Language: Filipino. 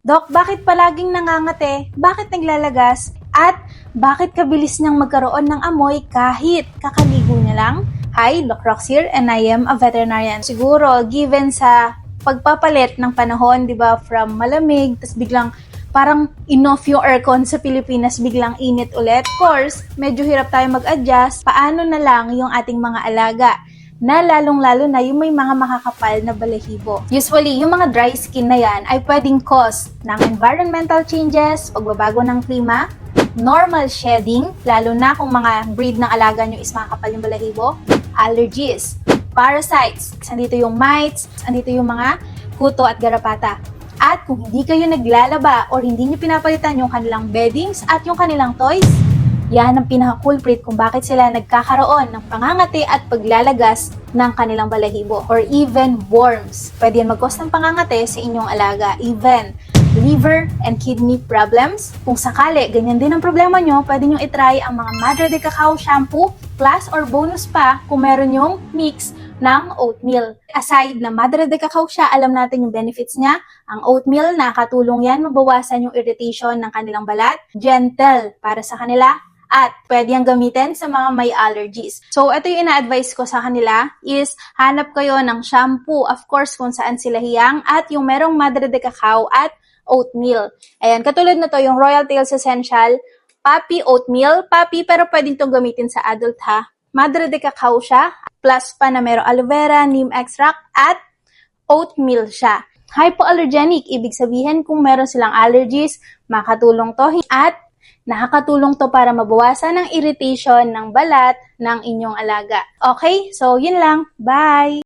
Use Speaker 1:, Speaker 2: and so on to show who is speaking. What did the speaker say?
Speaker 1: Dok, bakit palaging nangangate? Bakit naglalagas? At bakit kabilis niyang magkaroon ng amoy kahit kakaligo niya lang? Hi, Doc Rox here and I am a veterinarian. Siguro, given sa pagpapalit ng panahon, di ba, from malamig, tas biglang parang in-off yung aircon sa Pilipinas, biglang init ulit. Of course, medyo hirap tayo mag-adjust. Paano na lang yung ating mga alaga? Na lalong-lalo na yung may mga makakapal na balahibo. Usually, yung mga dry skin na yan ay pwedeng cause ng environmental changes, pagbabago ng klima, normal shedding, lalo na kung mga breed ng alaga nyo is makakapal yung balahibo, allergies, parasites, andito yung mites, andito yung mga kuto at garapata. At kung hindi kayo naglalaba or hindi nyo pinapalitan yung kanilang beddings at yung kanilang toys, yan ang pinaka-culprit kung bakit sila nagkakaroon ng pangangati at paglalagas ng kanilang balahibo or even worms. Pwede yan mag-cause ng pangangati sa inyong alaga, even liver and kidney problems. Kung sakali, ganyan din ang problema nyo, pwede nyo itry ang mga Madre de Cacao shampoo plus or bonus pa kung meron yung mix ng oatmeal. Aside na Madre de Cacao siya, alam natin yung benefits niya. Ang oatmeal, nakakatulong yan mabawasan yung irritation ng kanilang balat. Gentle para sa kanila. At pwede yung gamitin sa mga may allergies. So, ito yung ina-advise ko sa kanila is hanap kayo ng shampoo, of course, kung saan sila hiyang at yung merong Madre de Cacao at oatmeal. Ayan, katulad na to, yung Royal Tales Essential Puppy Oatmeal. Puppy, pero pwedeng itong gamitin sa adult ha. Madre de Cacao siya, plus pa na merong aloe vera, neem extract, at oatmeal siya. Hypoallergenic, ibig sabihin kung meron silang allergies, makatulong to at nakakatulong to para mabawasan ang irritation ng balat ng inyong alaga. Okay? So, yun lang. Bye!